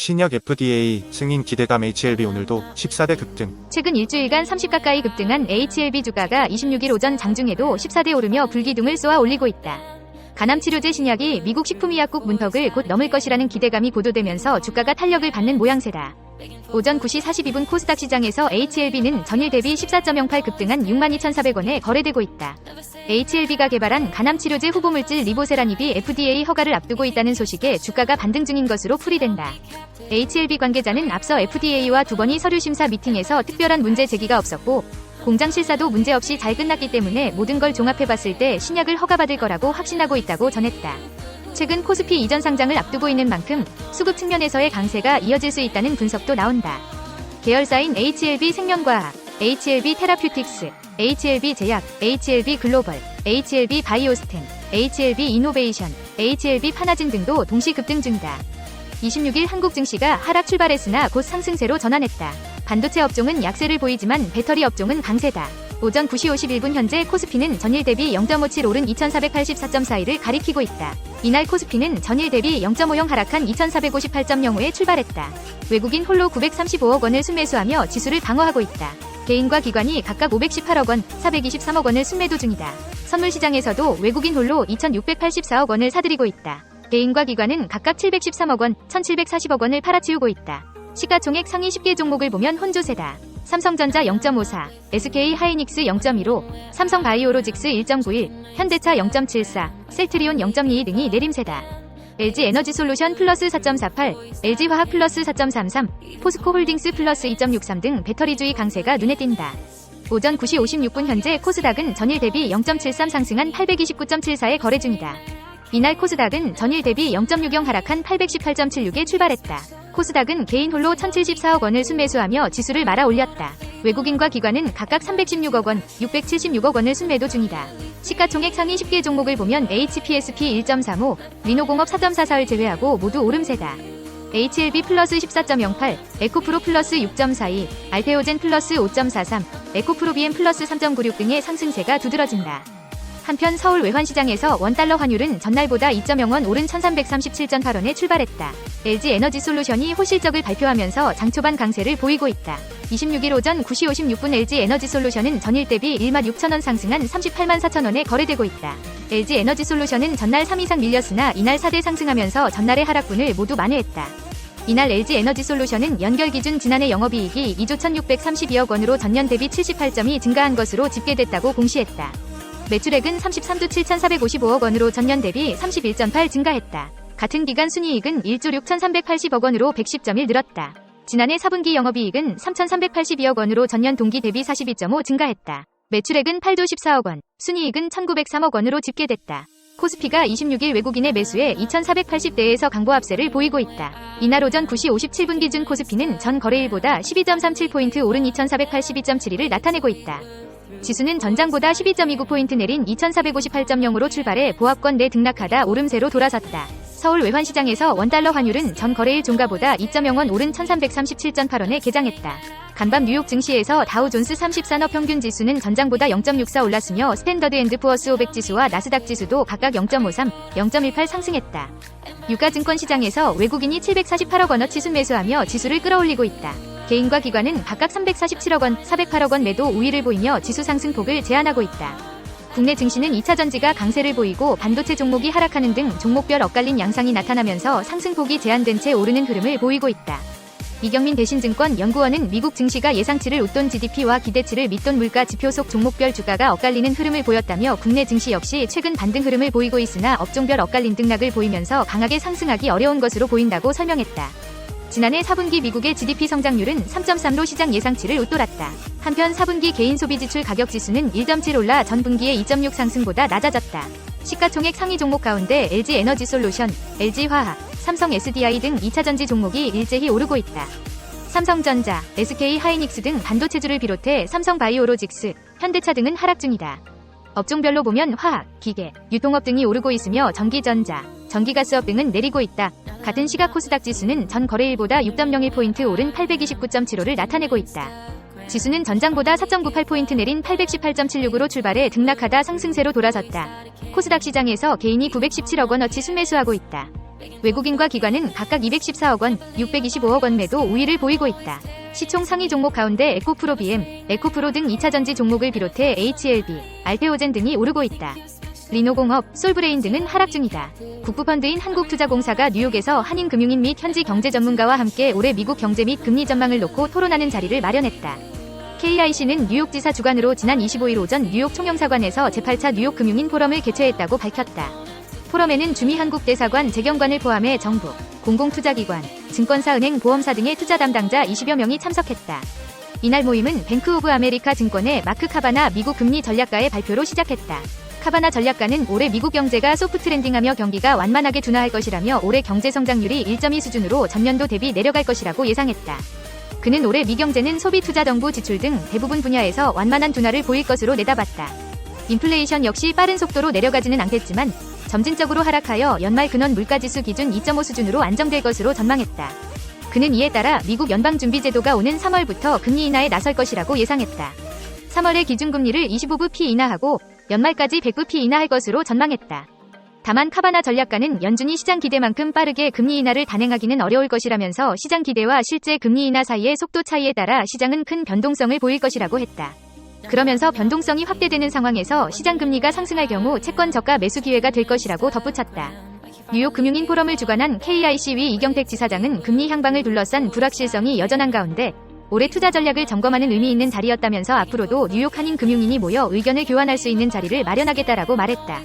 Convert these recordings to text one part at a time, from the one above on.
신약 FDA 승인 기대감 HLB 오늘도 14대 급등. 최근 일주일간 30 가까이 급등한 HLB 주가가 26일 오전 장중에도 14대 오르며 불기둥을 쏘아 올리고 있다. 간암치료제 신약이 미국 식품의약국 문턱을 곧 넘을 것이라는 기대감이 고도되면서 주가가 탄력을 받는 모양새다. 오전 9시 42분 코스닥 시장에서 HLB는 전일 대비 14.08 급등한 62,400원에 거래되고 있다. HLB가 개발한 간암치료제 후보물질 리보세라닙이 FDA 허가를 앞두고 있다는 소식에 주가가 반등 중인 것으로 풀이된다. HLB 관계자는 앞서 FDA와 두 번의 서류심사 미팅에서 특별한 문제 제기가 없었고 공장 실사도 문제없이 잘 끝났기 때문에 모든 걸 종합해봤을 때 신약을 허가받을 거라고 확신하고 있다고 전했다. 최근 코스피 이전 상장을 앞두고 있는 만큼 수급 측면에서의 강세가 이어질 수 있다는 분석도 나온다. 계열사인 HLB 생명과학, HLB 테라퓨틱스, HLB 제약, HLB 글로벌, HLB 바이오스템, HLB 이노베이션, HLB 파나진 등도 동시 급등 중이다. 26일 한국 증시가 하락 출발했으나 곧 상승세로 전환했다. 반도체 업종은 약세를 보이지만 배터리 업종은 강세다. 오전 9시 51분 현재 코스피는 전일 대비 0.57 오른 2484.41을 가리키고 있다. 이날 코스피는 전일 대비 0.50 하락한 2458.05에 출발했다. 외국인 홀로 935억 원을 순매수하며 지수를 방어하고 있다. 개인과 기관이 각각 518억 원, 423억 원을 순매도 중이다. 선물시장에서도 외국인 홀로 2684억 원을 사들이고 있다. 개인과 기관은 각각 713억 원, 1740억 원을 팔아치우고 있다. 시가총액 상위 10개 종목을 보면 혼조세다. 삼성전자 0.54, SK 하이닉스 0.15, 삼성바이오로직스 1.91, 현대차 0.74, 셀트리온 0.22 등이 내림세다. LG 에너지솔루션 플러스 4.48, LG화학 플러스 4.33, 포스코홀딩스 플러스 2.63 등 배터리주의 강세가 눈에 띈다. 오전 9시 56분 현재 코스닥은 전일 대비 0.73 상승한 829.74에 거래 중이다. 이날 코스닥은 전일 대비 0.60 하락한 818.76에 출발했다. 코스닥은 개인 홀로 1074억 원을 순매수하며 지수를 말아 올렸다. 외국인과 기관은 각각 316억 원, 676억 원을 순매도 중이다. 시가총액 상위 10개 종목을 보면 HPSP 1.35, 리노공업 4.44를 제외하고 모두 오름세다. HLB 플러스 14.08, 에코프로 플러스 6.42, 알테오젠 플러스 5.43, 에코프로비엠 플러스 3.96 등의 상승세가 두드러진다. 한편 서울 외환시장에서 원달러 환율은 전날보다 2.0원 오른 1337.8원에 출발했다. LG 에너지솔루션이 호실적을 발표하면서 장초반 강세를 보이고 있다. 26일 오전 9시 56분 LG 에너지솔루션은 전일 대비 1만 6천원 상승한 38만 4천원에 거래되고 있다. LG 에너지솔루션은 전날 3 이상 밀렸으나 이날 4대 상승하면서 전날의 하락분을 모두 만회했다. 이날 LG 에너지솔루션은 연결 기준 지난해 영업이익이 2조 1632억 원으로 전년 대비 78점이 증가한 것으로 집계됐다고 공시했다. 매출액은 33조 7455억 원으로 전년 대비 31.8 증가했다. 같은 기간 순이익은 1조 6380억 원으로 110.1 늘었다. 지난해 4분기 영업이익은 3382억 원으로 전년 동기 대비 42.5 증가했다. 매출액은 8조 14억 원, 순이익은 1903억 원으로 집계됐다. 코스피가 26일 외국인의 매수에 2480대에서 강보합세를 보이고 있다. 이날 오전 9시 57분 기준 코스피는 전 거래일보다 12.37포인트 오른 2482.71을 나타내고 있다. 지수는 전장보다 12.29포인트 내린 2458.0으로 출발해 보합권 내 등락하다 오름세로 돌아섰다. 서울 외환시장에서 원달러 환율은 전 거래일 종가보다 2.0원 오른 1337.8원에 개장했다. 간밤 뉴욕 증시에서 다우존스 30산업평균지수는 전장보다 0.64 올랐으며 스탠더드앤드푸어스 500 지수와 나스닥 지수도 각각 0.53, 0.18 상승했다. 유가증권 시장에서 외국인이 748억 원어치 순매수하며 지수를 끌어올리고 있다. 개인과 기관은 각각 347억 원, 408억 원 매도 우위를 보이며 지수 상승폭을 제한하고 있다. 국내 증시는 2차 전지가 강세를 보이고 반도체 종목이 하락하는 등 종목별 엇갈린 양상이 나타나면서 상승폭이 제한된 채 오르는 흐름을 보이고 있다. 이경민 대신증권 연구원은 미국 증시가 예상치를 웃돈 GDP와 기대치를 밑돈 물가 지표 속 종목별 주가가 엇갈리는 흐름을 보였다며 국내 증시 역시 최근 반등 흐름을 보이고 있으나 업종별 엇갈린 등락을 보이면서 강하게 상승하기 어려운 것으로 보인다고 설명했다. 지난해 4분기 미국의 GDP 성장률은 3.3로 시장 예상치를 웃돌았다. 한편 4분기 개인 소비 지출 가격 지수는 1.7 올라 전 분기의 2.6 상승보다 낮아졌다. 시가총액 상위 종목 가운데 LG 에너지솔루션, LG화학, 삼성 SDI 등 2차전지 종목이 일제히 오르고 있다. 삼성전자, SK 하이닉스 등 반도체주를 비롯해 삼성바이오로직스, 현대차 등은 하락 중이다. 업종별로 보면 화학, 기계, 유통업 등이 오르고 있으며 전기전자, 전기가스업 등은 내리고 있다. 같은 시각 코스닥 지수는 전 거래일보다 6.01포인트 오른 829.75를 나타내고 있다. 지수는 전장보다 4.98포인트 내린 818.76으로 출발해 등락하다 상승세로 돌아섰다. 코스닥 시장에서 개인이 917억 원어치 순매수하고 있다. 외국인과 기관은 각각 214억 원, 625억 원 매도 우위를 보이고 있다. 시총 상위 종목 가운데 에코프로 BM, 에코프로 등 2차전지 종목을 비롯해 HLB, 알페오젠 등이 오르고 있다. 리노공업, 솔브레인 등은 하락 중이다. 국부펀드인 한국투자공사가 뉴욕에서 한인금융인 및 현지 경제 전문가와 함께 올해 미국 경제 및 금리 전망을 놓고 토론하는 자리를 마련했다. KIC는 뉴욕지사 주관으로 지난 25일 오전 뉴욕 총영사관에서 제8차 뉴욕 금융인 포럼을 개최했다고 밝혔다. 포럼에는 주미 한국 대사관 재경관을 포함해 정부, 공공투자기관, 증권사, 은행, 보험사 등의 투자 담당자 20여 명이 참석했다. 이날 모임은 뱅크 오브 아메리카 증권의 마크 카바나 미국 금리 전략가의 발표로 시작했다. 카바나 전략가는 올해 미국 경제가 소프트 랜딩하며 경기가 완만하게 둔화할 것이라며 올해 경제 성장률이 1.2 수준으로 전년도 대비 내려갈 것이라고 예상했다. 그는 올해 미 경제는 소비, 투자, 정부 지출 등 대부분 분야에서 완만한 둔화를 보일 것으로 내다봤다. 인플레이션 역시 빠른 속도로 내려가지는 않겠지만 점진적으로 하락하여 연말 근원 물가지수 기준 2.5 수준으로 안정될 것으로 전망했다. 그는 이에 따라 미국 연방준비제도가 오는 3월부터 금리 인하에 나설 것이라고 예상했다. 3월에 기준금리를 25bp 인하하고 연말까지 100bp 인하할 것으로 전망했다. 다만 카바나 전략가는 연준이 시장 기대만큼 빠르게 금리 인하를 단행하기는 어려울 것이라면서 시장 기대와 실제 금리 인하 사이의 속도 차이에 따라 시장은 큰 변동성을 보일 것이라고 했다. 그러면서 변동성이 확대되는 상황에서 시장 금리가 상승할 경우 채권 저가 매수 기회가 될 것이라고 덧붙였다. 뉴욕 금융인 포럼을 주관한 KIC 위 이경택 지사장은 금리 향방을 둘러싼 불확실성이 여전한 가운데 올해 투자 전략을 점검하는 의미 있는 자리였다면서 앞으로도 뉴욕 한인 금융인이 모여 의견을 교환할 수 있는 자리를 마련하겠다라고 말했다.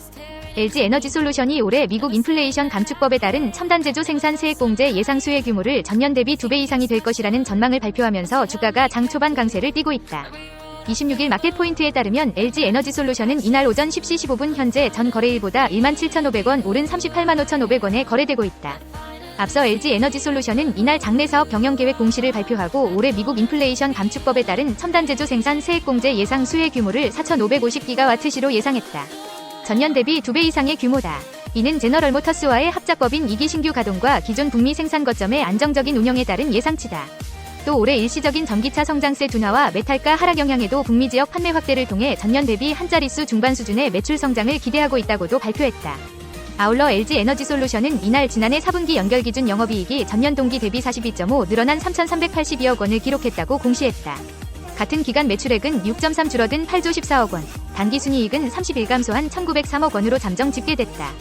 LG 에너지솔루션이 올해 미국 인플레이션 감축법에 따른 첨단 제조 생산 세액 공제 예상 수혜 규모를 전년 대비 2배 이상이 될 것이라는 전망을 발표하면서 주가가 장 초반 강세를 띠고 있다. 26일 마켓포인트에 따르면 LG 에너지솔루션은 이날 오전 10시 15분 현재 전 거래일보다 17,500원 오른 385,500원에 거래되고 있다. 앞서 LG 에너지솔루션은 이날 장내 사업 경영계획 공시를 발표하고 올해 미국 인플레이션 감축법에 따른 첨단 제조 생산 세액 공제 예상 수혜 규모를 4,550기가와트시로 예상했다. 전년 대비 2배 이상의 규모다. 이는 제너럴모터스와의 합작법인 2기 신규 가동과 기존 북미 생산 거점의 안정적인 운영에 따른 예상치다. 또 올해 일시적인 전기차 성장세 둔화와 메탈가 하락 영향에도 북미 지역 판매 확대를 통해 전년 대비 한 자릿수 중반 수준의 매출 성장을 기대하고 있다고도 발표했다. 아울러 LG 에너지솔루션은 이날 지난해 4분기 연결 기준 영업이익이 전년 동기 대비 42.5 늘어난 3,382억 원을 기록했다고 공시했다. 같은 기간 매출액은 6.3 줄어든 8조 14억 원, 단기 순이익은 31 감소한 1,903억 원으로 잠정 집계됐다.